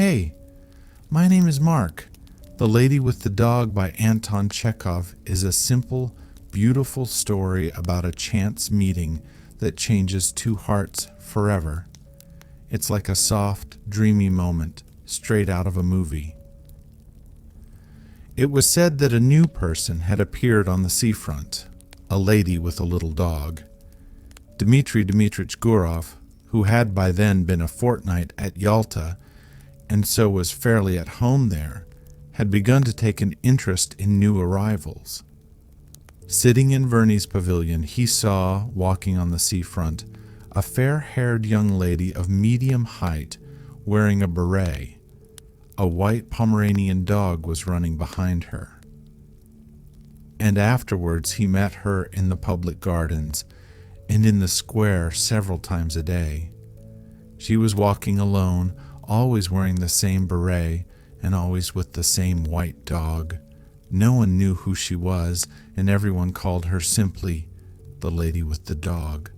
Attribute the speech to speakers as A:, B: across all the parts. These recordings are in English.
A: Hey, my name is Mark. The Lady with the Dog by Anton Chekhov is a simple, beautiful story about a chance meeting that changes two hearts forever. It's like a soft, dreamy moment straight out of a movie. It was said that a new person had appeared on the seafront, a lady with a little dog. Dmitri Gurov, who had by then been a fortnight at Yalta and so was fairly at home there, had begun to take an interest in new arrivals. Sitting in Verney's pavilion, he saw, walking on the seafront, a fair-haired young lady of medium height wearing a beret. A white Pomeranian dog was running behind her. And afterwards he met her in the public gardens and in the square several times a day. She was walking alone, always wearing the same beret and always with the same white dog. No one knew who she was, and everyone called her simply the Lady with the Dog.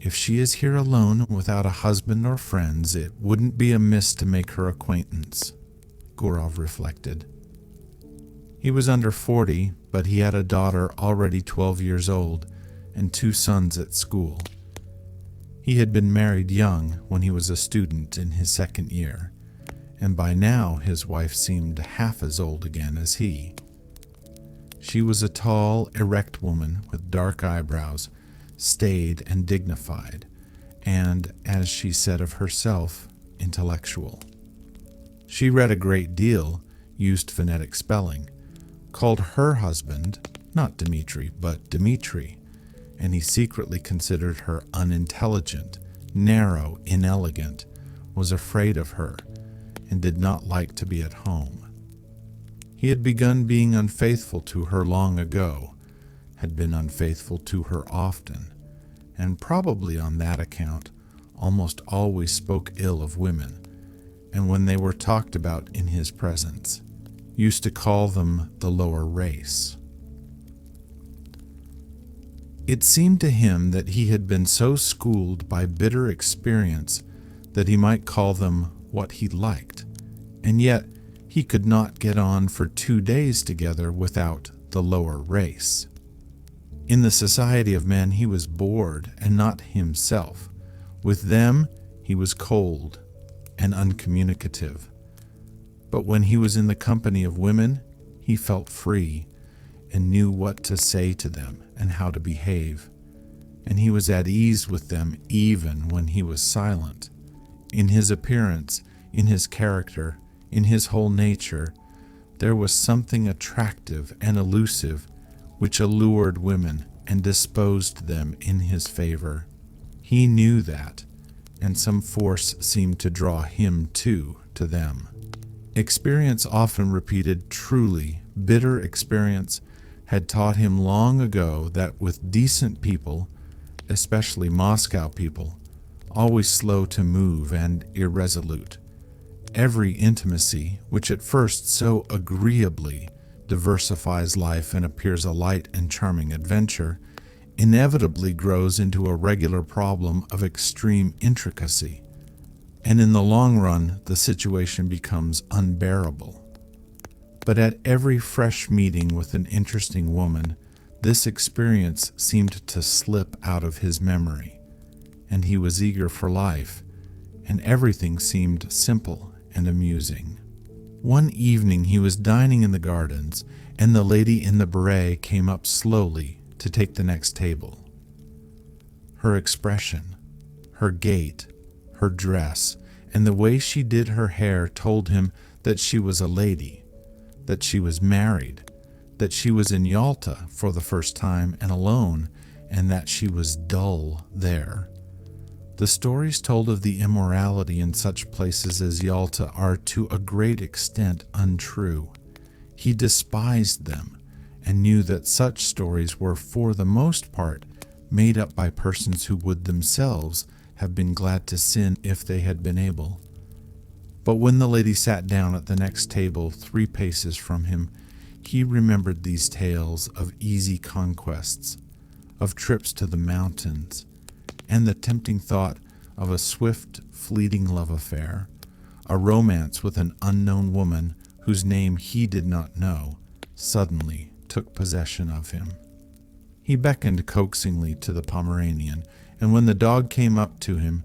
A: If she is here alone without a husband or friends, it wouldn't be amiss to make her acquaintance, Gurov reflected. He was under 40, but he had a daughter already 12 years old and 2 sons at school. He had been married young when he was a student in his 2nd year, and by now his wife seemed half as old again as he. She was a tall, erect woman with dark eyebrows, staid and dignified, and, as she said of herself, intellectual. She read a great deal, used phonetic spelling, called her husband, not Dmitri, but Dmitri, and he secretly considered her unintelligent, narrow, inelegant, was afraid of her, and did not like to be at home. He had begun being unfaithful to her long ago, had been unfaithful to her often, and probably on that account almost always spoke ill of women, and when they were talked about in his presence, used to call them the lower race. It seemed to him that he had been so schooled by bitter experience that he might call them what he liked, and yet he could not get on for 2 days together without the lower race. In the society of men he was bored and not himself. With them he was cold and uncommunicative. But when he was in the company of women, he felt free and knew what to say to them and how to behave, and he was at ease with them even when he was silent. In his appearance, in his character, in his whole nature, there was something attractive and elusive which allured women and disposed them in his favor. He knew that, and some force seemed to draw him too to them. Experience often repeated, truly bitter experience, had taught him long ago that with decent people, especially Moscow people, always slow to move and irresolute, every intimacy, which at first so agreeably diversifies life and appears a light and charming adventure, inevitably grows into a regular problem of extreme intricacy, and in the long run the situation becomes unbearable. But at every fresh meeting with an interesting woman, this experience seemed to slip out of his memory, and he was eager for life, and everything seemed simple and amusing. One evening he was dining in the gardens, and the lady in the beret came up slowly to take the next table. Her expression, her gait, her dress, and the way she did her hair told him that she was a lady, that she was married, that she was in Yalta for the first time and alone, and that she was dull there. The stories told of the immorality in such places as Yalta are to a great extent untrue. He despised them and knew that such stories were for the most part made up by persons who would themselves have been glad to sin if they had been able. But when the lady sat down at the next table 3 paces from him, he remembered these tales of easy conquests, of trips to the mountains, and the tempting thought of a swift, fleeting love affair, a romance with an unknown woman whose name he did not know, suddenly took possession of him. He beckoned coaxingly to the Pomeranian, and when the dog came up to him,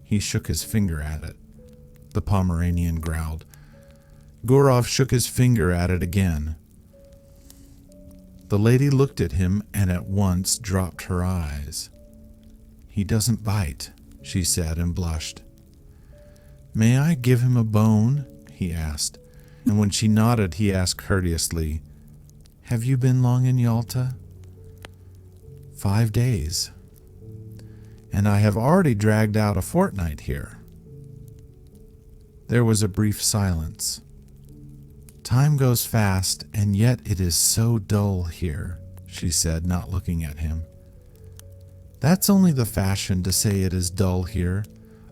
A: he shook his finger at it. The Pomeranian growled. Gurov shook his finger at it again. The lady looked at him and at once dropped her eyes. "He doesn't bite," she said, and blushed. "May I give him a bone?" he asked, and when she nodded, he asked courteously, "Have you been long in Yalta?" 5 days. "And I have already dragged out a fortnight here." There was a brief silence. "Time goes fast, and yet it is so dull here," she said, not looking at him. "That's only the fashion to say it is dull here.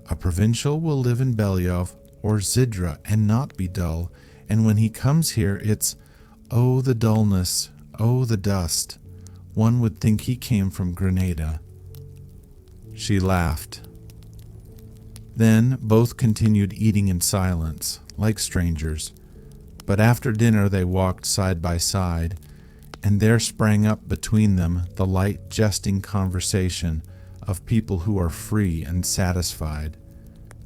A: A provincial will live in Belyov or Zidra and not be dull, and when he comes here it's, oh the dullness, oh the dust. One would think he came from Grenada." She laughed. Then both continued eating in silence, like strangers. But after dinner they walked side by side, and there sprang up between them the light, jesting conversation of people who are free and satisfied,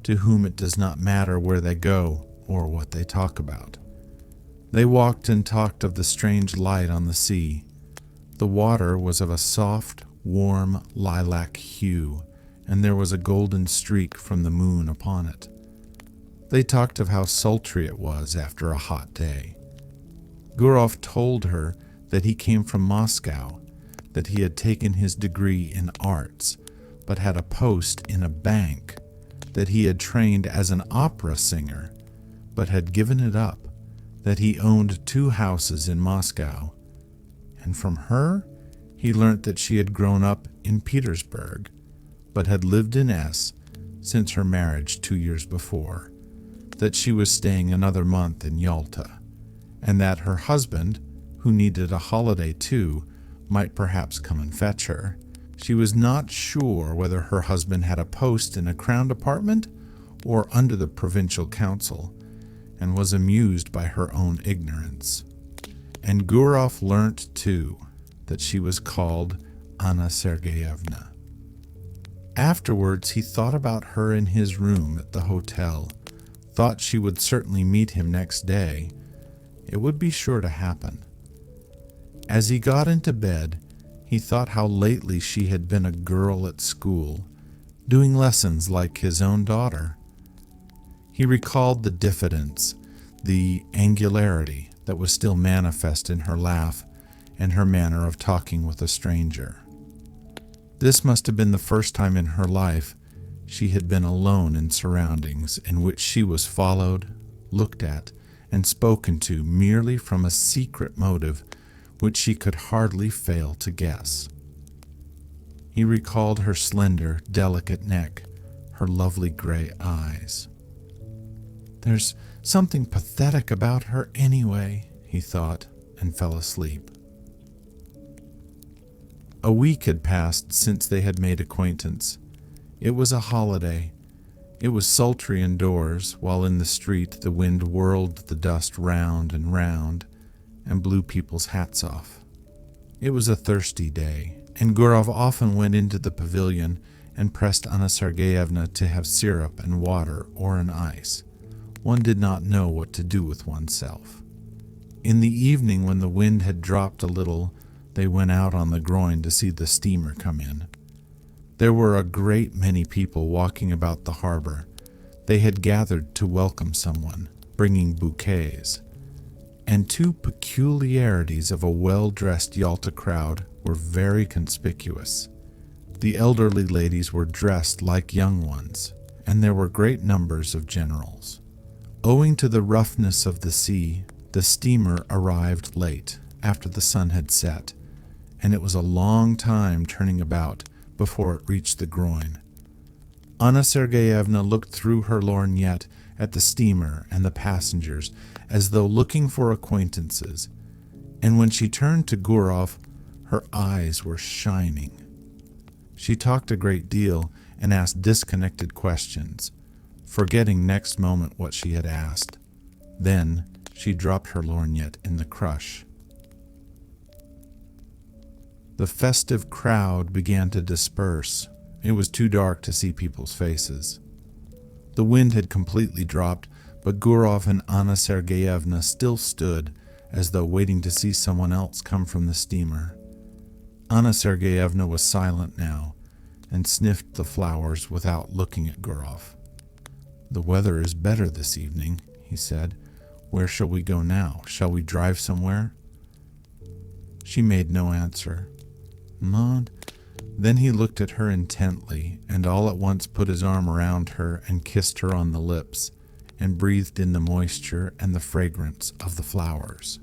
A: to whom it does not matter where they go or what they talk about. They walked and talked of the strange light on the sea. The water was of a soft, warm lilac hue, and there was a golden streak from the moon upon it. They talked of how sultry it was after a hot day. Gurov told her that he came from Moscow, that he had taken his degree in arts, but had a post in a bank, that he had trained as an opera singer, but had given it up, that he owned 2 houses in Moscow. And from her, he learnt that she had grown up in Petersburg, but had lived in S since her marriage 2 years before, that she was staying another month in Yalta, and that her husband, who needed a holiday too, might perhaps come and fetch her. She was not sure whether her husband had a post in a crown department or under the provincial council, and was amused by her own ignorance. And Gurov learnt too that she was called Anna Sergeyevna. Afterwards he thought about her in his room at the hotel, thought she would certainly meet him next day. It would be sure to happen. As he got into bed, he thought how lately she had been a girl at school, doing lessons like his own daughter. He recalled the diffidence, the angularity that was still manifest in her laugh and her manner of talking with a stranger. This must have been the first time in her life she had been alone in surroundings in which she was followed, looked at, and spoken to merely from a secret motive which she could hardly fail to guess. He recalled her slender, delicate neck, her lovely gray eyes. "There's something pathetic about her anyway," he thought, and fell asleep. A week had passed since they had made acquaintance. It was a holiday. It was sultry indoors, while in the street the wind whirled the dust round and blew people's hats off. It was a thirsty day, and Gurov often went into the pavilion and pressed Anna Sergeyevna to have syrup and water or an ice. One did not know what to do with oneself. In the evening, when the wind had dropped a little, they went out on the groyne to see the steamer come in. There were a great many people walking about the harbor. They had gathered to welcome someone, bringing bouquets. And 2 peculiarities of a well-dressed Yalta crowd were very conspicuous. The elderly ladies were dressed like young ones, and there were great numbers of generals. Owing to the roughness of the sea, the steamer arrived late, after the sun had set, and it was a long time turning about before it reached the groyne. Anna Sergeyevna looked through her lorgnette at the steamer and the passengers as though looking for acquaintances, and when she turned to Gurov, her eyes were shining. She talked a great deal and asked disconnected questions. forgetting next moment what she had asked. Then she dropped her lorgnette in the crush. The festive crowd began to disperse. It was too dark to see people's faces. The wind had completely dropped, but Gurov and Anna Sergeyevna still stood as though waiting to see someone else come from the steamer. Anna Sergeyevna was silent now and sniffed the flowers without looking at Gurov. "The weather is better this evening," he said. "Where shall we go now? Shall we drive somewhere?" She made no answer. "Maud." Then he looked at her intently and all at once put his arm around her and kissed her on the lips and breathed in the moisture and the fragrance of the flowers.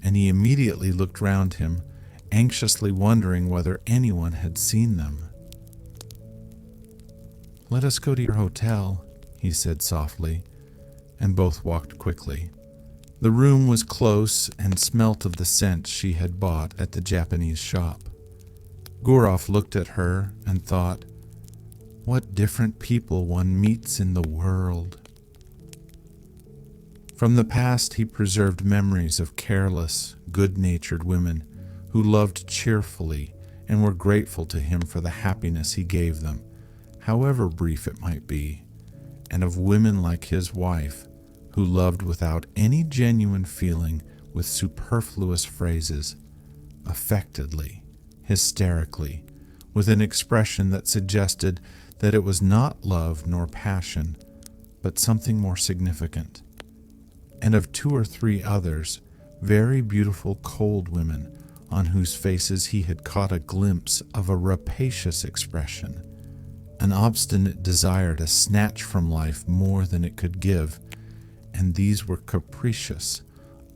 A: And he immediately looked round him, anxiously wondering whether anyone had seen them. "Let us go to your hotel," he said softly, and both walked quickly. The room was close and smelt of the scent she had bought at the Japanese shop. Gurov looked at her and thought, what different people one meets in the world. From the past he preserved memories of careless, good-natured women who loved cheerfully and were grateful to him for the happiness he gave them, however brief it might be, and of women like his wife who loved without any genuine feeling, with superfluous phrases, affectedly, hysterically, with an expression that suggested that it was not love nor passion, but something more significant. And of 2 or 3 others, very beautiful cold women, on whose faces he had caught a glimpse of a rapacious expression, an obstinate desire to snatch from life more than it could give, and these were capricious,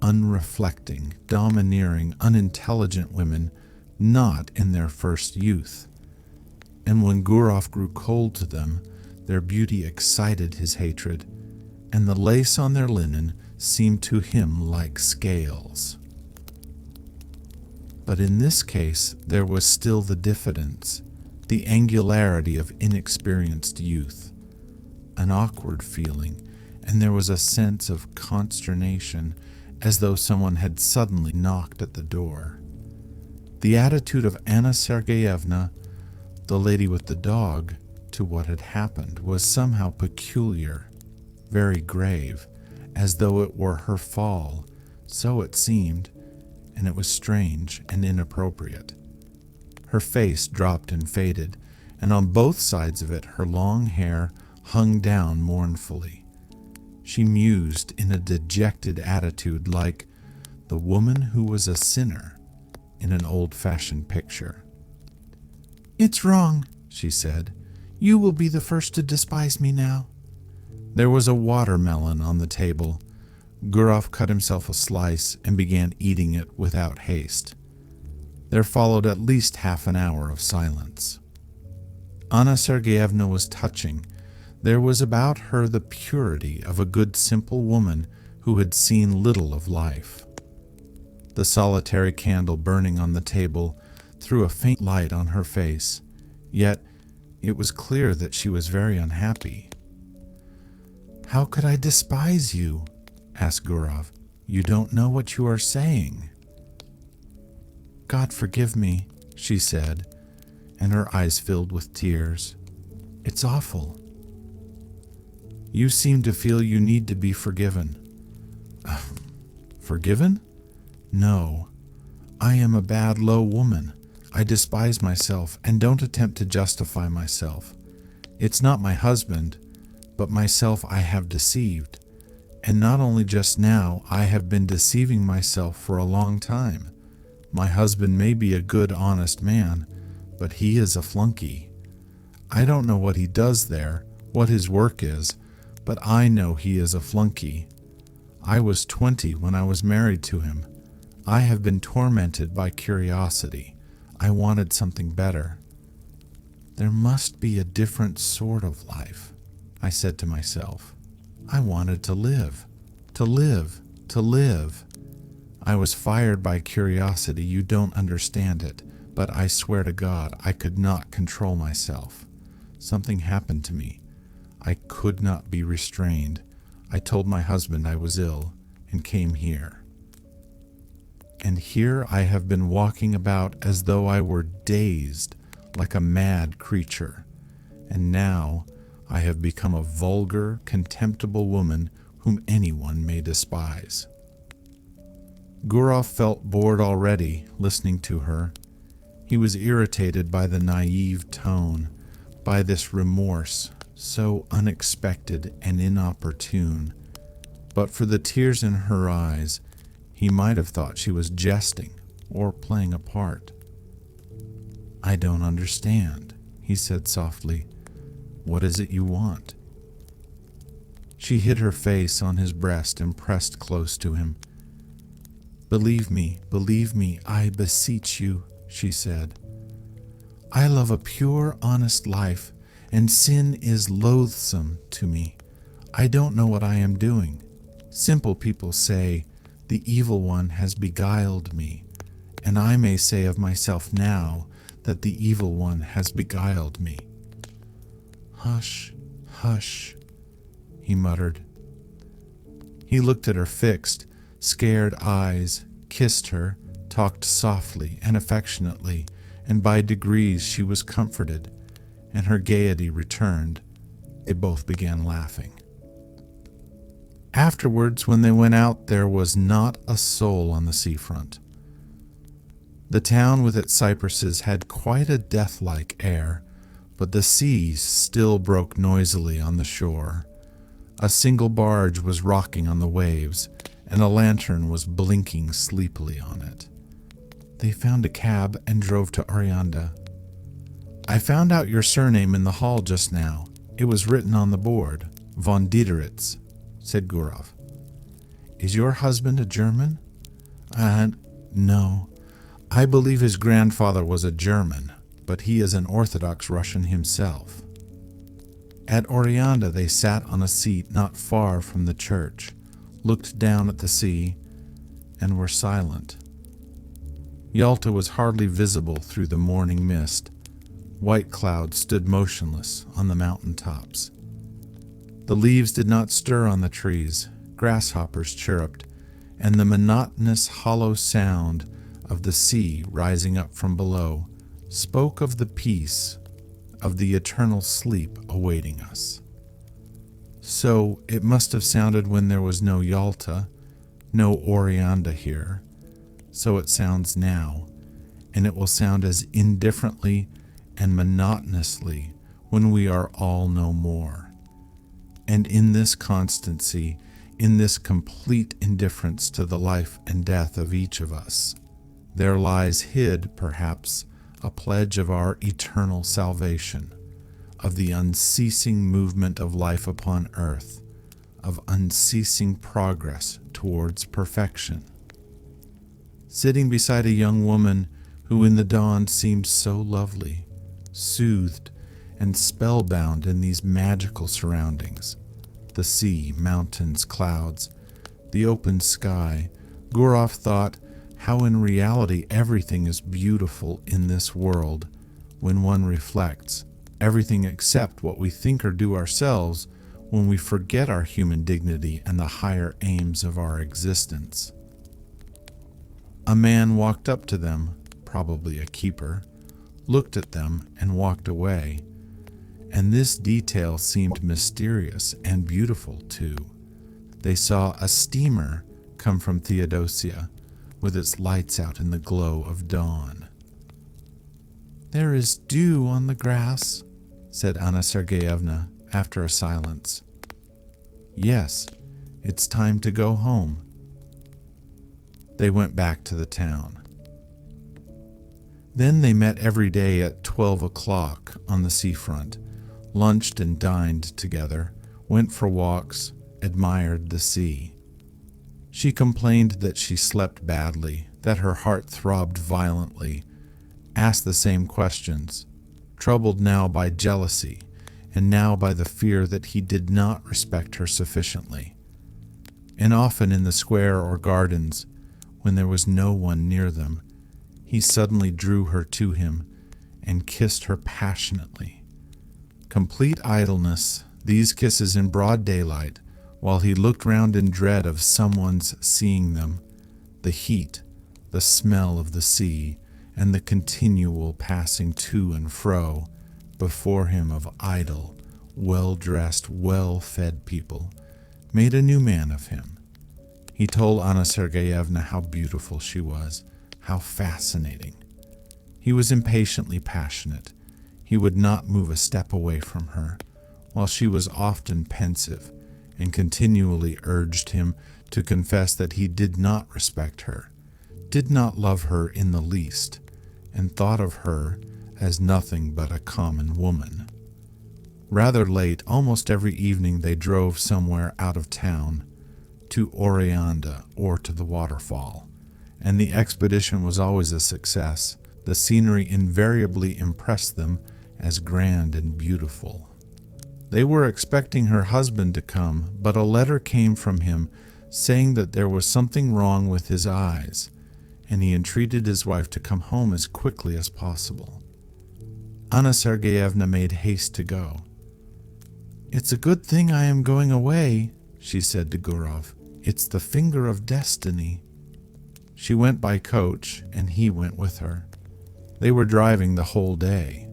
A: unreflecting, domineering, unintelligent women, not in their first youth. And when Gurov grew cold to them, their beauty excited his hatred, and the lace on their linen seemed to him like scales. But in this case there was still the diffidence, the angularity of inexperienced youth, an awkward feeling, and there was a sense of consternation, as though someone had suddenly knocked at the door. The attitude of Anna Sergeyevna, the lady with the dog, to what had happened was somehow peculiar, very grave, as though it were her fall, so it seemed, and it was strange and inappropriate. Her face dropped and faded, and on both sides of it her long hair hung down mournfully. She mused in a dejected attitude, like the woman who was a sinner in an old-fashioned picture. "It's wrong," she said. "You will be the first to despise me now." There was a watermelon on the table. Gurov cut himself a slice and began eating it without haste. There followed at least half an hour of silence. Anna Sergeyevna was touching. There was about her the purity of a good simple woman who had seen little of life. The solitary candle burning on the table threw a faint light on her face, yet it was clear that she was very unhappy. "How could I despise you?" asked Gurov. "You don't know what you are saying." "God forgive me," she said, and her eyes filled with tears. "It's awful." "You seem to feel you need to be forgiven." "Forgiven? No. I am a bad, low woman. I despise myself and don't attempt to justify myself. It's not my husband, but myself I have deceived. And not only just now, I have been deceiving myself for a long time. My husband may be a good, honest man, but he is a flunky. I don't know what he does there, what his work is, but I know he is a flunky. I was 20 when I was married to him. I have been tormented by curiosity. I wanted something better. There must be a different sort of life, I said to myself. I wanted to live, to live, to live. I was fired by curiosity. You don't understand it, but I swear to God I could not control myself. Something happened to me. I could not be restrained. I told my husband I was ill and came here. And here I have been walking about as though I were dazed, like a mad creature. And now I have become a vulgar, contemptible woman whom anyone may despise. Gurov felt bored already, listening to her. He was irritated by the naive tone, by this remorse, so unexpected and inopportune. But for the tears in her eyes, he might have thought she was jesting or playing a part. "I don't understand," he said softly. "What is it you want?" She hid her face on his breast and pressed close to him. believe me, I beseech you," she said. "I love a pure, honest life, and sin is loathsome to me. I don't know what I am doing. Simple people say, the evil one has beguiled me, and I may say of myself now that the evil one has beguiled me." "Hush, hush," he muttered. He looked at her fixed, scared eyes, kissed her, talked softly and affectionately, and by degrees she was comforted, and her gaiety returned. They both began laughing. Afterwards, when they went out, there was not a soul on the seafront. The town with its cypresses had quite a death-like air, but the sea still broke noisily on the shore. A single barge was rocking on the waves, and a lantern was blinking sleepily on it. They found a cab and drove to Oryanda. "I found out your surname in the hall just now. It was written on the board, von Diederitz," said Gurov. "Is your husband a German?" No. I believe his grandfather was a German, but he is an Orthodox Russian himself." At Oryanda they sat on a seat not far from the church, looked down at the sea, and were silent. Yalta was hardly visible through the morning mist. White clouds stood motionless on the mountain tops. The leaves did not stir on the trees, grasshoppers chirruped, and the monotonous hollow sound of the sea rising up from below spoke of the peace, of the eternal sleep awaiting us. So it must have sounded when there was no Yalta, no Oryanda here. So it sounds now, and it will sound as indifferently and monotonously when we are all no more. And in this constancy, in this complete indifference to the life and death of each of us, there lies hid, perhaps, a pledge of our eternal salvation, of the unceasing movement of life upon earth, of unceasing progress towards perfection. Sitting beside a young woman who in the dawn seemed so lovely, soothed and spellbound in these magical surroundings, the sea, mountains, clouds, the open sky, Gurov thought how in reality everything is beautiful in this world when one reflects, everything except what we think or do ourselves when we forget our human dignity and the higher aims of our existence. A man walked up to them, probably a keeper, looked at them and walked away, and this detail seemed mysterious and beautiful too. They saw a steamer come from Theodosia, with its lights out in the glow of dawn. "There is dew on the grass," said Anna Sergeyevna after a silence. "Yes, it's time to go home." They went back to the town. Then they met every day at 12 o'clock on the seafront, lunched and dined together, went for walks, admired the sea. She complained that she slept badly, that her heart throbbed violently, asked the same questions, troubled now by jealousy and now by the fear that he did not respect her sufficiently. And often in the square or gardens, when there was no one near them, he suddenly drew her to him and kissed her passionately. Complete idleness, These kisses in broad daylight, while he looked round in dread of someone's seeing them, the heat, the smell of the sea, and the continual passing to and fro before him of idle, well-dressed, well-fed people, made a new man of him. He told Anna Sergeyevna how beautiful she was, how fascinating. He was impatiently passionate. He would not move a step away from her, while she was often pensive, and continually urged him to confess that he did not respect her, did not love her in the least, and thought of her as nothing but a common woman. Rather late, almost every evening they drove somewhere out of town, to Oreanda or to the waterfall, and the expedition was always a success. The scenery invariably impressed them as grand and beautiful. They were expecting her husband to come, but a letter came from him saying that there was something wrong with his eyes, and he entreated his wife to come home as quickly as possible. Anna Sergeyevna made haste to go. "It's a good thing I am going away," she said to Gurov. "It's the finger of destiny." She went by coach, and he went with her. They were driving the whole day.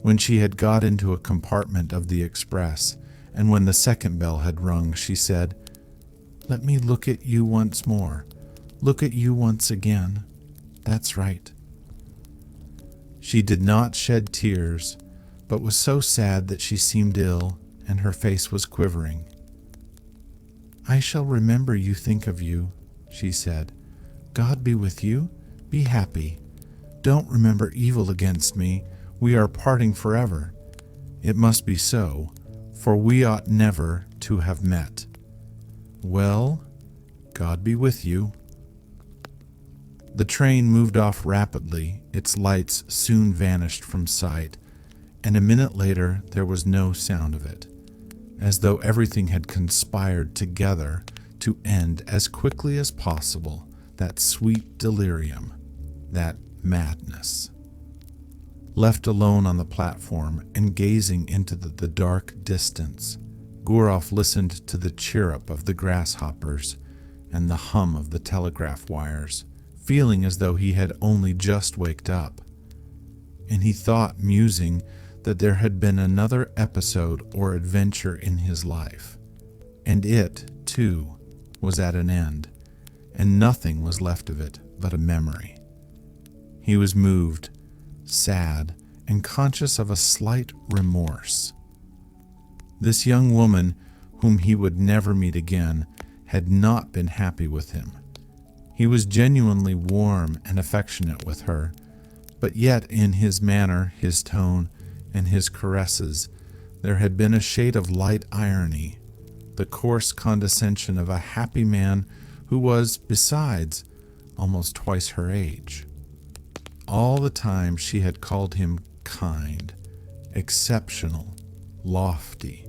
A: When she had got into a compartment of the express, and when the second bell had rung, she said, "Let me look at you once more. Look at you once again. That's right." She did not shed tears, but was so sad that she seemed ill, and her face was quivering. "I shall remember you, think of you," she said. "God be with you. Be happy. Don't remember evil against me. We are parting forever. It must be so, for we ought never to have met. Well, God be with you." The train moved off rapidly. Its lights soon vanished from sight, and a minute later there was no sound of it, as though everything had conspired together to end as quickly as possible that sweet delirium, that madness. Left alone on the platform and gazing into the dark distance, Gurov listened to the chirrup of the grasshoppers and the hum of the telegraph wires, feeling as though he had only just waked up. And he thought, musing, that there had been another episode or adventure in his life, and it, too, was at an end, and nothing was left of it but a memory. He was moved, sad, and conscious of a slight remorse. This young woman, whom he would never meet again, had not been happy with him. He was genuinely warm and affectionate with her, but yet in his manner, his tone, and his caresses, there had been a shade of light irony, the coarse condescension of a happy man who was, besides, almost twice her age. All the time she had called him kind, exceptional, lofty.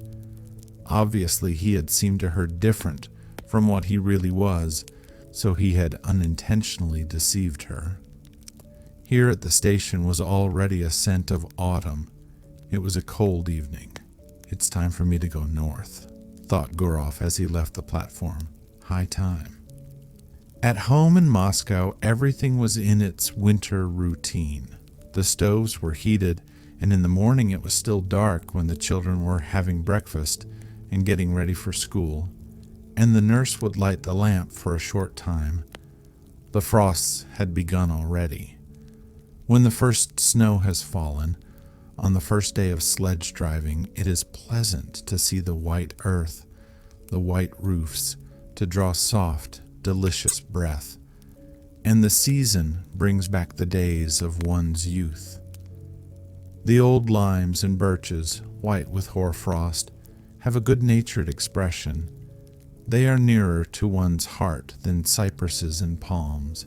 A: Obviously he had seemed to her different from what he really was, so he had unintentionally deceived her. Here at the station was already a scent of autumn. It was a cold evening. "It's time for me to go north," thought Gurov as he left the platform. High time. At home in Moscow, everything was in its winter routine. The stoves were heated, and in the morning it was still dark when the children were having breakfast and getting ready for school, and the nurse would light the lamp for a short time. The frosts had begun already. When the first snow has fallen, on the first day of sledge driving, it is pleasant to see the white earth, the white roofs, to draw soft, delicious breath, and the season brings back the days of one's youth. The old limes and birches, white with hoarfrost, have a good-natured expression. They are nearer to one's heart than cypresses and palms,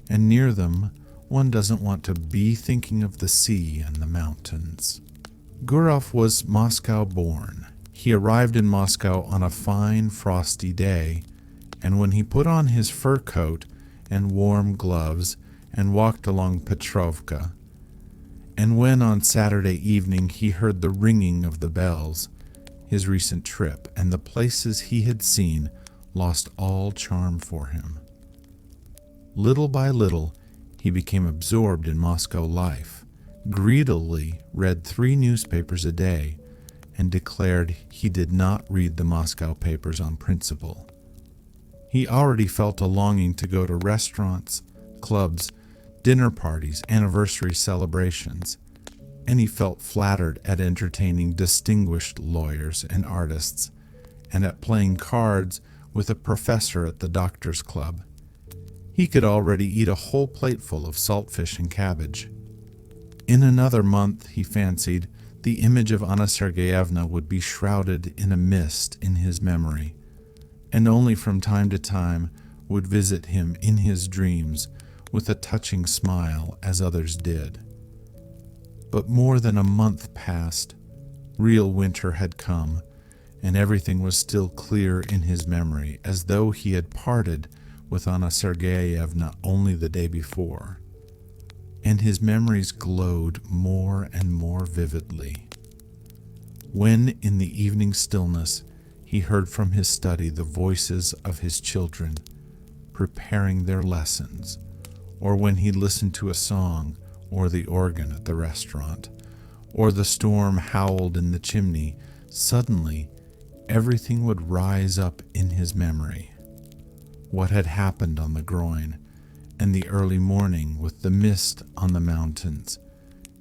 A: and near them one doesn't want to be thinking of the sea and the mountains. Gurov was Moscow born. He arrived in Moscow on a fine, frosty day, and when he put on his fur coat and warm gloves and walked along Petrovka, and when on Saturday evening he heard the ringing of the bells, his recent trip, and the places he had seen lost all charm for him. Little by little, he became absorbed in Moscow life, greedily read 3 newspapers a day, and declared he did not read the Moscow papers on principle. He already felt a longing to go to restaurants, clubs, dinner parties, anniversary celebrations, and he felt flattered at entertaining distinguished lawyers and artists, and at playing cards with a professor at the doctor's club. He could already eat a whole plateful of saltfish and cabbage. In another month, he fancied, the image of Anna Sergeyevna would be shrouded in a mist in his memory, and only from time to time would visit him in his dreams with a touching smile, as others did. But more than a month passed, real winter had come, and everything was still clear in his memory, as though he had parted with Anna Sergeyevna only the day before. And his memories glowed more and more vividly. When, in the evening stillness, he heard from his study the voices of his children preparing their lessons, or when he listened to a song or the organ at the restaurant, or the storm howled in the chimney, suddenly everything would rise up in his memory. What had happened on the groin, and the early morning with the mist on the mountains,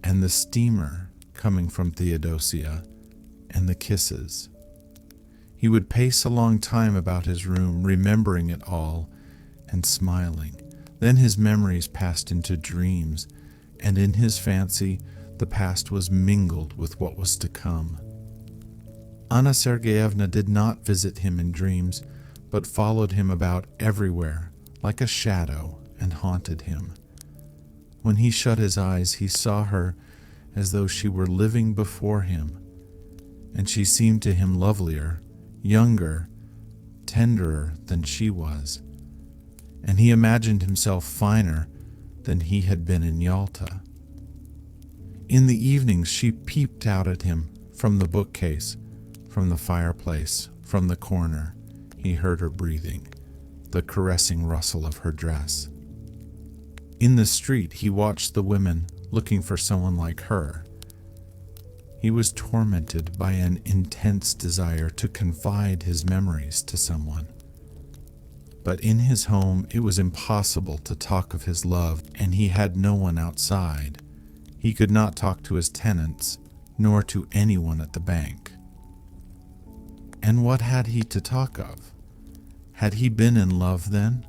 A: and the steamer coming from Theodosia, and the kisses. He would pace a long time about his room, remembering it all and smiling. Then his memories passed into dreams, and in his fancy the past was mingled with what was to come. Anna Sergeyevna did not visit him in dreams, but followed him about everywhere like a shadow and haunted him. When he shut his eyes, he saw her as though she were living before him, and she seemed to him lovelier, younger, tenderer than she was, and he imagined himself finer than he had been in Yalta. In the evenings she peeped out at him from the bookcase, from the fireplace, from the corner. He heard her breathing, the caressing rustle of her dress. In the street he watched the women looking for someone like her. He was tormented by an intense desire to confide his memories to someone. But in his home it was impossible to talk of his love, and he had no one outside. He could not talk to his tenants, nor to anyone at the bank. And what had he to talk of? Had he been in love then?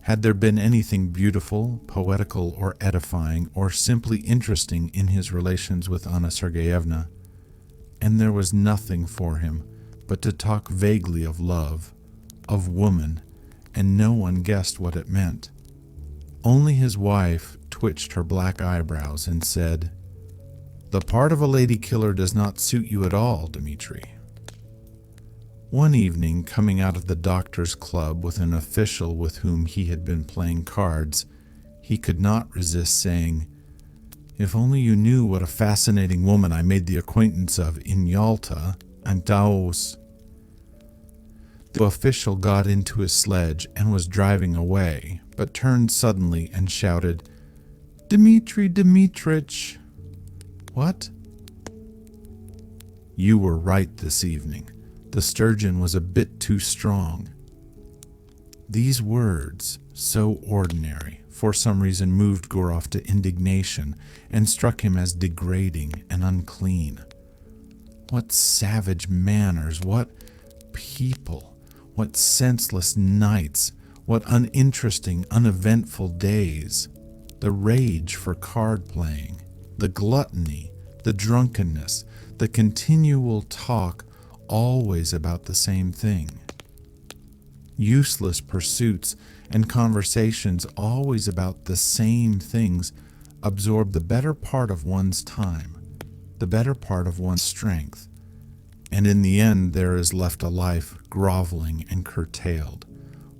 A: Had there been anything beautiful, poetical, or edifying, or simply interesting in his relations with Anna Sergeyevna? And there was nothing for him but to talk vaguely of love, of woman, and no one guessed what it meant. Only his wife twitched her black eyebrows and said, "The part of a lady killer does not suit you at all, Dmitri." One evening, coming out of the doctor's club with an official with whom he had been playing cards, he could not resist saying, "If only you knew what a fascinating woman I made the acquaintance of in Yalta, Antaos." The official got into his sledge and was driving away, but turned suddenly and shouted, "Dmitri Dmitrich!" "What?" "You were right this evening. The sturgeon was a bit too strong." These words, so ordinary, for some reason moved Gurov to indignation and struck him as degrading and unclean. What savage manners, what people, what senseless nights, what uninteresting, uneventful days, the rage for card playing, the gluttony, the drunkenness, the continual talk always about the same thing. Useless pursuits and conversations always about the same things absorb the better part of one's time, the better part of one's strength, and in the end there is left a life groveling and curtailed,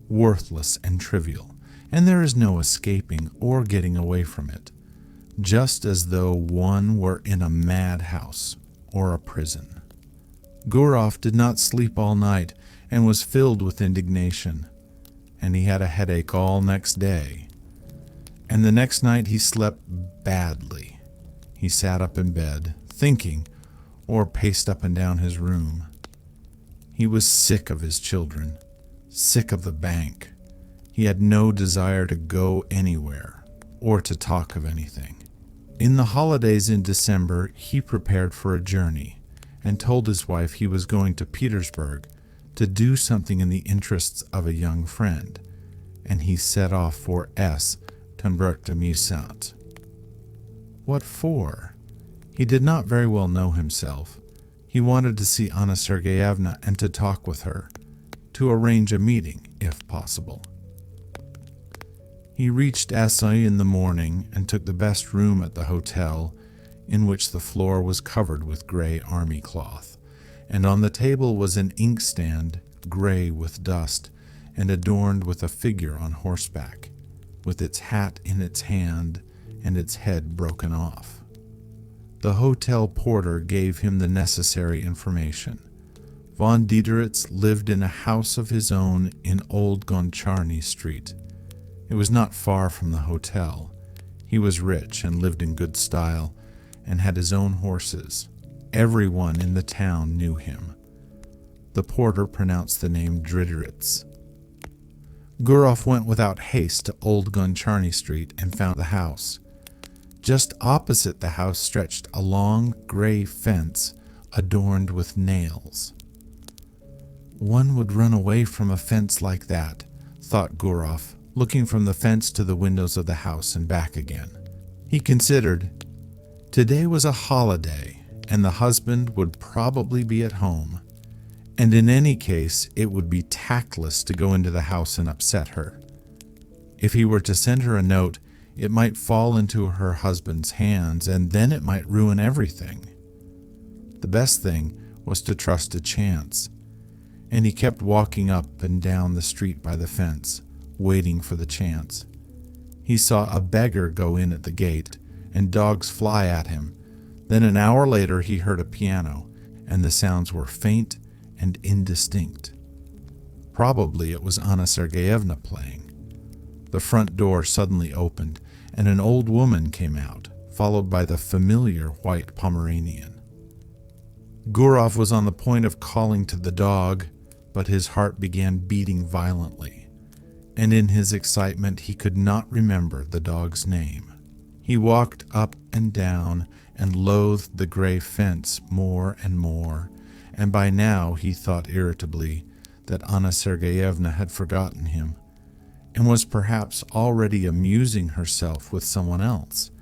A: worthless and trivial, and there is no escaping or getting away from it, just as though one were in a madhouse or a prison. Gurov did not sleep all night and was filled with indignation, and he had a headache all next day. And the next night he slept badly. He sat up in bed, thinking, or paced up and down his room. He was sick of his children, sick of the bank. He had no desire to go anywhere or to talk of anything. In the holidays in December, he prepared for a journey and told his wife he was going to Petersburg to do something in the interests of a young friend, and he set off for S. Temberk-Demusant. What for? He did not very well know himself. He wanted to see Anna Sergeyevna and to talk with her, to arrange a meeting, if possible. He reached Assay in the morning and took the best room at the hotel, in which the floor was covered with gray army cloth, and on the table was an inkstand, gray with dust, and adorned with a figure on horseback, with its hat in its hand and its head broken off. The hotel porter gave him the necessary information. Von Diederitz lived in a house of his own in Old Goncharny Street. It was not far from the hotel. He was rich and lived in good style and had his own horses. Everyone in the town knew him. The porter pronounced the name Diederitz. Gurov went without haste to Old Goncharny Street and found the house. Just opposite the house stretched a long gray fence adorned with nails. One would run away from a fence like that, thought Gurov, looking from the fence to the windows of the house and back again. He considered, today was a holiday, and the husband would probably be at home, and in any case it would be tactless to go into the house and upset her. If he were to send her a note, it might fall into her husband's hands, and then it might ruin everything. The best thing was to trust to chance, and he kept walking up and down the street by the fence, waiting for the chance. He saw a beggar go in at the gate, and dogs fly at him. Then an hour later he heard a piano, and the sounds were faint and indistinct. Probably it was Anna Sergeyevna playing. The front door suddenly opened, and an old woman came out, followed by the familiar white Pomeranian. Gurov was on the point of calling to the dog, but his heart began beating violently, and in his excitement he could not remember the dog's name. He walked up and down and loathed the gray fence more and more, and by now he thought irritably that Anna Sergeyevna had forgotten him, and was perhaps already amusing herself with someone else,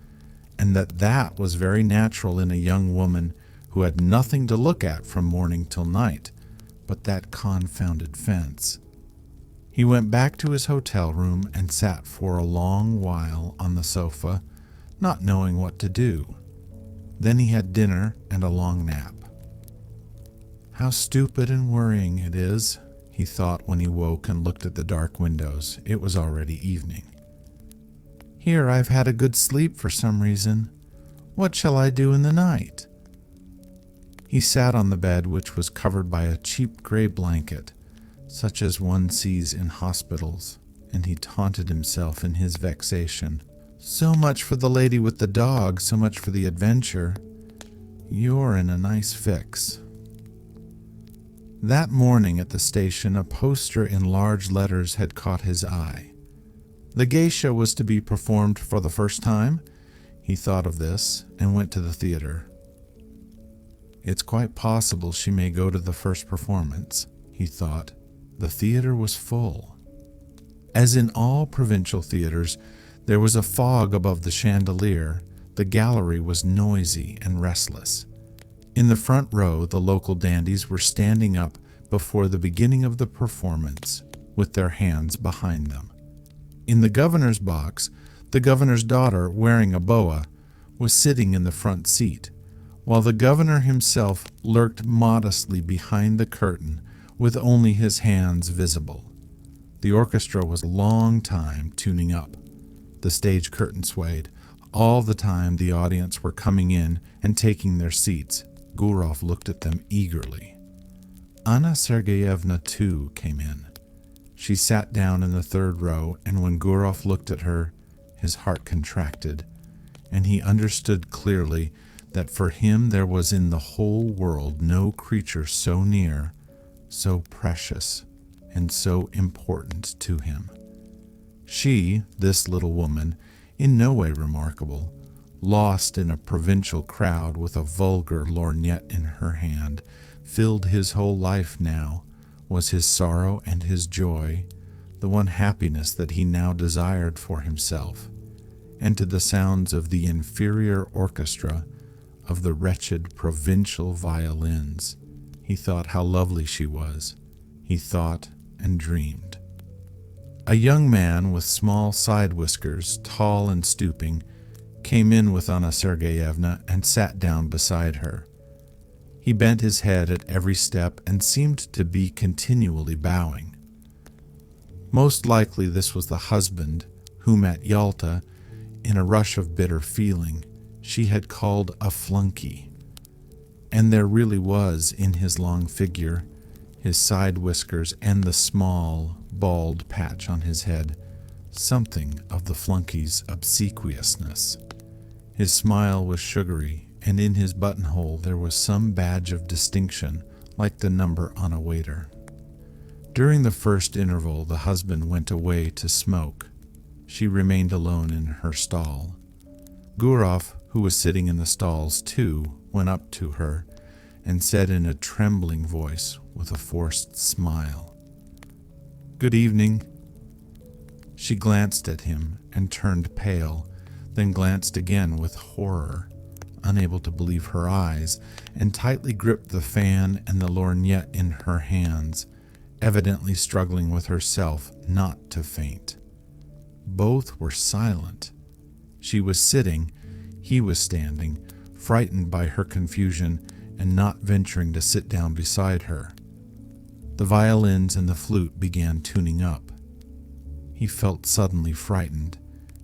A: and that was very natural in a young woman who had nothing to look at from morning till night but that confounded fence. He went back to his hotel room and sat for a long while on the sofa, not knowing what to do. Then he had dinner and a long nap. How stupid and worrying it is, he thought when he woke and looked at the dark windows. It was already evening. Here I've had a good sleep for some reason. What shall I do in the night? He sat on the bed, which was covered by a cheap gray blanket, such as one sees in hospitals, and he taunted himself in his vexation. So much for the lady with the dog, so much for the adventure. You're in a nice fix. That morning at the station, a poster in large letters had caught his eye. The geisha was to be performed for the first time. He thought of this and went to the theater. It's quite possible she may go to the first performance, he thought. The theater was full. As in all provincial theaters, there was a fog above the chandelier. The gallery was noisy and restless. In the front row, the local dandies were standing up before the beginning of the performance, with their hands behind them. In the governor's box, the governor's daughter, wearing a boa, was sitting in the front seat, while the governor himself lurked modestly behind the curtain with only his hands visible. The orchestra was a long time tuning up. The stage curtain swayed. All the time the audience were coming in and taking their seats. Gurov looked at them eagerly. Anna Sergeyevna, too, came in. She sat down in the third row, and when Gurov looked at her, his heart contracted, and he understood clearly that for him there was in the whole world no creature so near, so precious, and so important to him. She, this little woman, in no way remarkable, lost in a provincial crowd with a vulgar lorgnette in her hand, filled his whole life now, was his sorrow and his joy, the one happiness that he now desired for himself. And to the sounds of the inferior orchestra, of the wretched provincial violins, he thought how lovely she was. He thought and dreamed. A young man with small side whiskers, tall and stooping, came in with Anna Sergeyevna and sat down beside her. He bent his head at every step and seemed to be continually bowing. Most likely this was the husband whom at Yalta, in a rush of bitter feeling, she had called a flunky. And there really was in his long figure, his side whiskers, and the small, bald patch on his head, something of the flunky's obsequiousness. His smile was sugary, and in his buttonhole there was some badge of distinction, like the number on a waiter. During the first interval, the husband went away to smoke. She remained alone in her stall. Gurov, who was sitting in the stalls too, went up to her and said in a trembling voice with a forced smile, "Good evening." She glanced at him and turned pale, then glanced again with horror, unable to believe her eyes, and tightly gripped the fan and the lorgnette in her hands, evidently struggling with herself not to faint. Both were silent. She was sitting, he was standing, frightened by her confusion and not venturing to sit down beside her. The violins and the flute began tuning up. He felt suddenly frightened.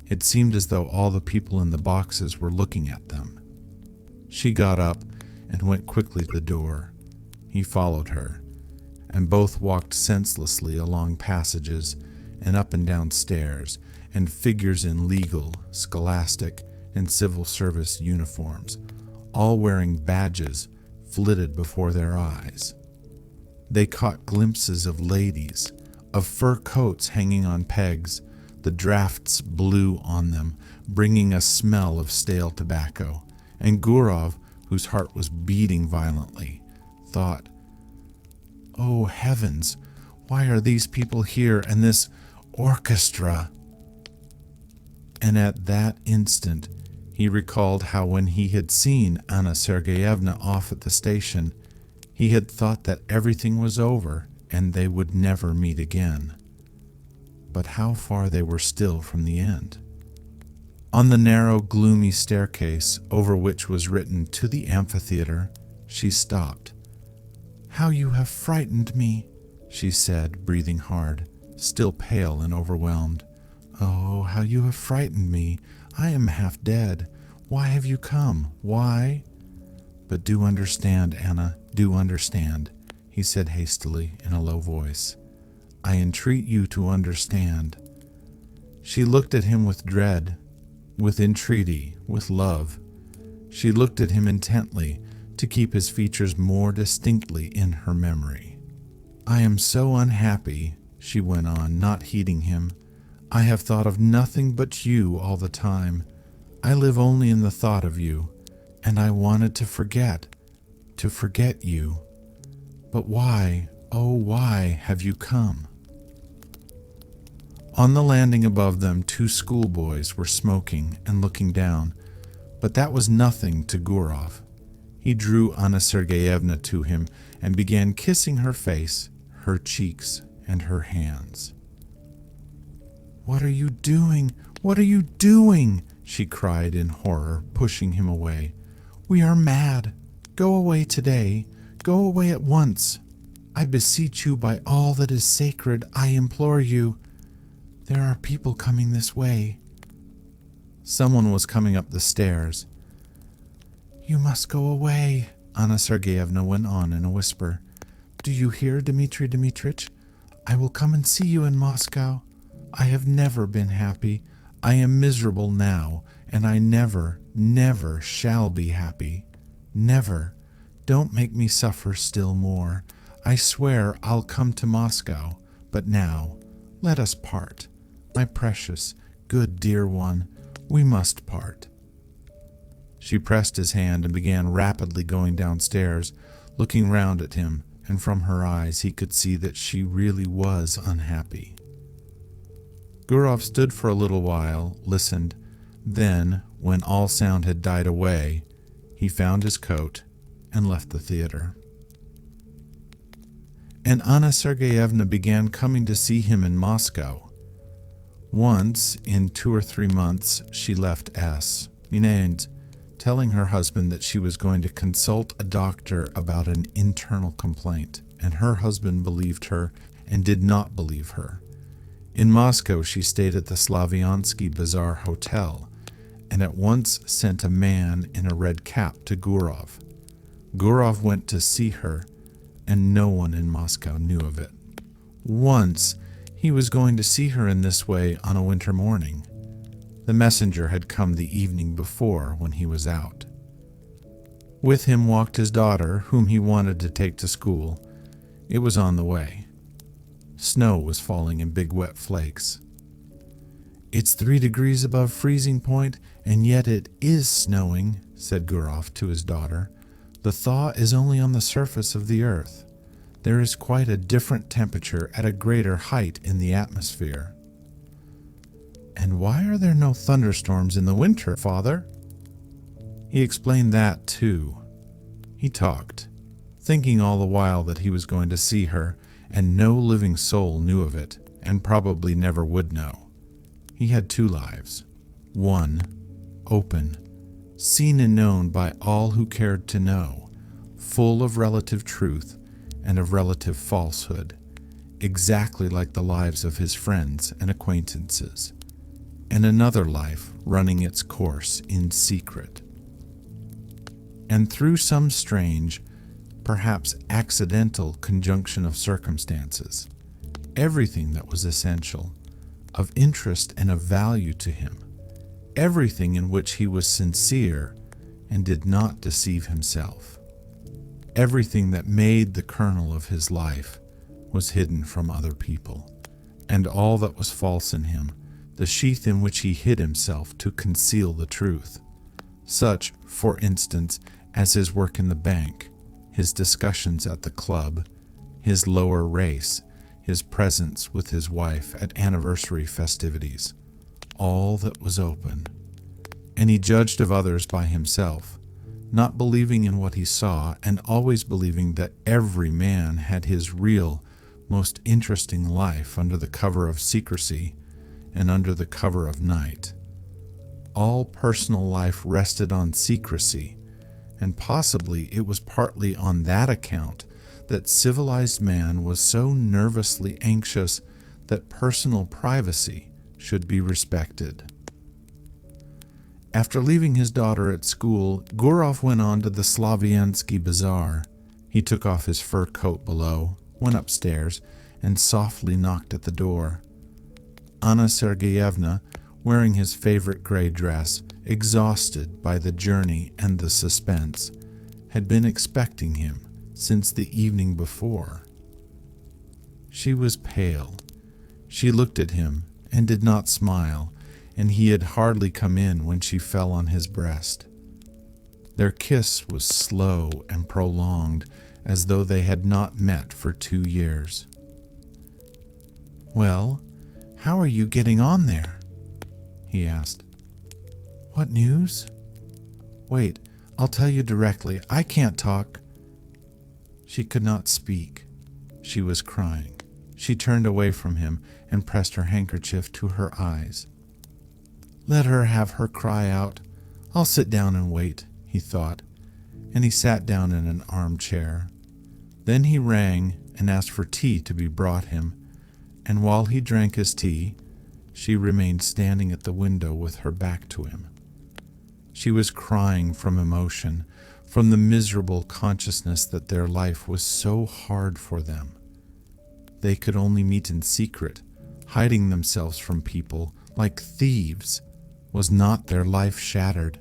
A: It seemed as though all the people in the boxes were looking at them. She got up and went quickly to the door. He followed her, and both walked senselessly along passages and up and down stairs, and figures in legal, scholastic, and civil service uniforms, all wearing badges, flitted before their eyes. They caught glimpses of ladies, of fur coats hanging on pegs. The drafts blew on them, bringing a smell of stale tobacco, and Gurov, whose heart was beating violently, thought, "Oh heavens, why are these people here and this orchestra?" And at that instant he recalled how when he had seen Anna Sergeyevna off at the station, he had thought that everything was over and they would never meet again. But how far they were still from the end. On the narrow, gloomy staircase over which was written "To the Amphitheater," she stopped. "How you have frightened me," she said, breathing hard, still pale and overwhelmed. "Oh, how you have frightened me. I am half dead. Why have you come? Why?" "But do understand, Anna, do understand," he said hastily in a low voice. "I entreat you to understand." She looked at him with dread, with entreaty, with love. She looked at him intently to keep his features more distinctly in her memory. "I am so unhappy," she went on, not heeding him. "I have thought of nothing but you all the time. I live only in the thought of you, and I wanted to forget you. But why, oh why, have you come?" On the landing above them, two schoolboys were smoking and looking down, but that was nothing to Gurov. He drew Anna Sergeyevna to him and began kissing her face, her cheeks, and her hands. "What are you doing? What are you doing?" she cried in horror, pushing him away. "We are mad. Go away today. Go away at once. I beseech you by all that is sacred, I implore you. There are people coming this way." Someone was coming up the stairs. "You must go away," Anna Sergeyevna went on in a whisper. Do you hear, Dmitri Dmitrich? I will come and see you in Moscow. I have never been happy. I am miserable now, and I never, never shall be happy. Never. Don't make me suffer still more. I swear I'll come to Moscow. But now, let us part. My precious, good dear one, we must part. She pressed his hand and began rapidly going downstairs, looking round at him, and from her eyes he could see that she really was unhappy. Gurov stood for a little while, listened. Then, when all sound had died away, he found his coat and left the theater. And Anna Sergeyevna began coming to see him in Moscow. Once, in 2 or 3 months, she left S. Minend, telling her husband that she was going to consult a doctor about an internal complaint, and her husband believed her and did not believe her. In Moscow, she stayed at the Slaviansky Bazaar Hotel, and at once sent a man in a red cap to Gurov. Gurov went to see her, and no one in Moscow knew of it. Once, he was going to see her in this way on a winter morning. The messenger had come the evening before when he was out. With him walked his daughter, whom he wanted to take to school. It was on the way. Snow was falling in big wet flakes. "It's 3 degrees above freezing point, and yet it is snowing," said Gurov to his daughter. "The thaw is only on the surface of the earth. There is quite a different temperature at a greater height in the atmosphere." "And why are there no thunderstorms in the winter, Father?" He explained that, too. He talked, thinking all the while that he was going to see her, and no living soul knew of it, and probably never would know. He had 2 lives. One, open, seen and known by all who cared to know, full of relative truth and of relative falsehood, exactly like the lives of his friends and acquaintances. And another life running its course in secret. And through some strange, perhaps accidental conjunction of circumstances, everything that was essential, of interest and of value to him, everything in which he was sincere and did not deceive himself, everything that made the kernel of his life, was hidden from other people, and all that was false in him, the sheath in which he hid himself to conceal the truth, such, for instance, as his work in the bank, his discussions at the club, his lower race, his presence with his wife at anniversary festivities, all that was open. And he judged of others by himself, not believing in what he saw, and always believing that every man had his real, most interesting life under the cover of secrecy and under the cover of night. All personal life rested on secrecy, and possibly it was partly on that account that civilized man was so nervously anxious that personal privacy should be respected. After leaving his daughter at school, Gurov went on to the Slaviansky Bazaar. He took off his fur coat below, went upstairs, and softly knocked at the door. Anna Sergeyevna, wearing his favorite gray dress, exhausted by the journey and the suspense, had been expecting him since the evening before. She was pale. She looked at him and did not smile, and he had hardly come in when she fell on his breast. Their kiss was slow and prolonged, as though they had not met for 2 years. "Well, how are you getting on there?" he asked. "What news?" "Wait, I'll tell you directly. I can't talk." She could not speak. She was crying. She turned away from him and pressed her handkerchief to her eyes. "Let her have her cry out. I'll sit down and wait," he thought, and he sat down in an armchair. Then he rang and asked for tea to be brought him, and while he drank his tea, she remained standing at the window with her back to him. She was crying from emotion, from the miserable consciousness that their life was so hard for them. They could only meet in secret, hiding themselves from people like thieves. Was not their life shattered?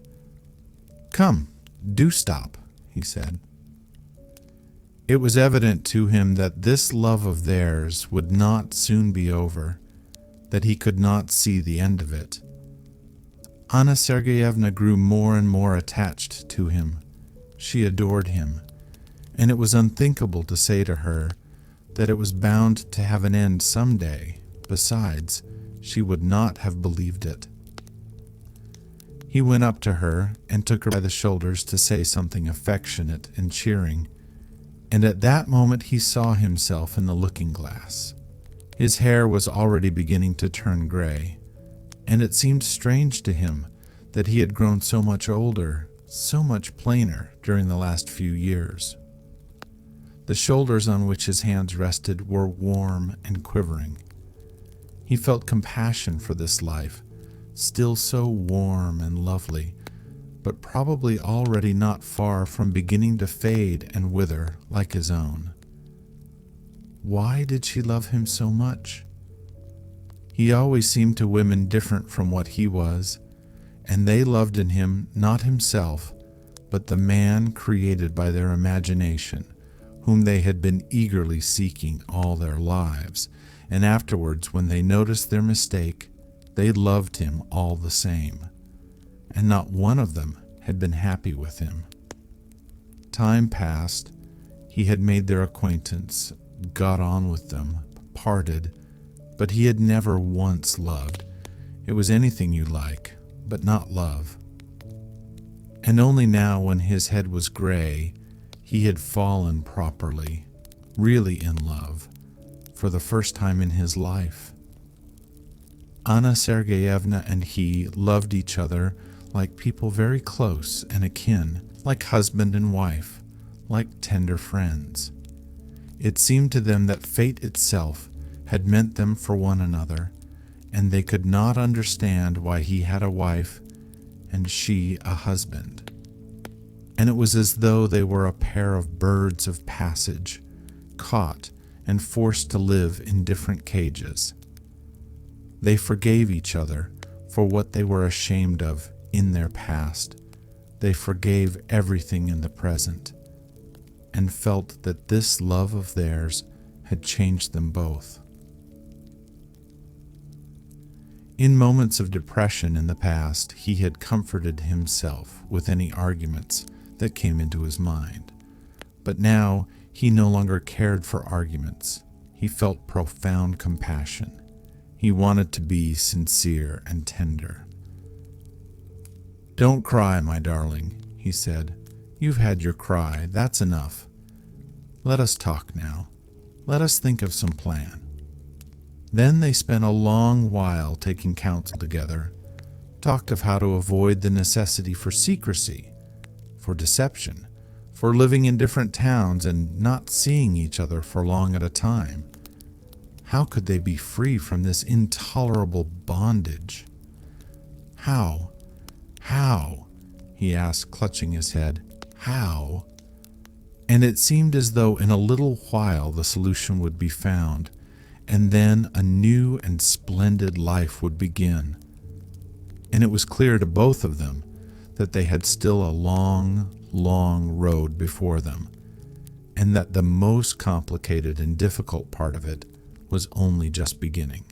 A: "Come, do stop," he said. It was evident to him that this love of theirs would not soon be over, that he could not see the end of it. Anna Sergeyevna grew more and more attached to him. She adored him, and it was unthinkable to say to her that it was bound to have an end some day. Besides, she would not have believed it. He went up to her and took her by the shoulders to say something affectionate and cheering, and at that moment he saw himself in the looking-glass. His hair was already beginning to turn gray, and it seemed strange to him that he had grown so much older, so much plainer during the last few years. The shoulders on which his hands rested were warm and quivering. He felt compassion for this life, still so warm and lovely, but probably already not far from beginning to fade and wither like his own. Why did she love him so much? He always seemed to women different from what he was, and they loved in him not himself, but the man created by their imagination, whom they had been eagerly seeking all their lives, and afterwards, when they noticed their mistake, they loved him all the same, and not one of them had been happy with him. Time passed. He had made their acquaintance, got on with them, parted, but he had never once loved. It was anything you like, but not love. And only now, when his head was gray, he had fallen properly, really in love, for the first time in his life. Anna Sergeyevna and he loved each other like people very close and akin, like husband and wife, like tender friends. It seemed to them that fate itself had meant them for one another, and they could not understand why he had a wife and she a husband. And it was as though they were a pair of birds of passage, caught and forced to live in different cages. They forgave each other for what they were ashamed of in their past. They forgave everything in the present, and felt that this love of theirs had changed them both. In moments of depression in the past, he had comforted himself with any arguments that came into his mind. But now he no longer cared for arguments. He felt profound compassion. He wanted to be sincere and tender. "Don't cry, my darling," he said. "You've had your cry. That's enough. Let us talk now. Let us think of some plan." Then they spent a long while taking counsel together, talked of how to avoid the necessity for secrecy, for deception, for living in different towns and not seeing each other for long at a time. How could they be free from this intolerable bondage? How? He asked, clutching his head. How? And it seemed as though in a little while the solution would be found, and then a new and splendid life would begin. And it was clear to both of them that they had still a long, long road before them, and that the most complicated and difficult part of it was only just beginning.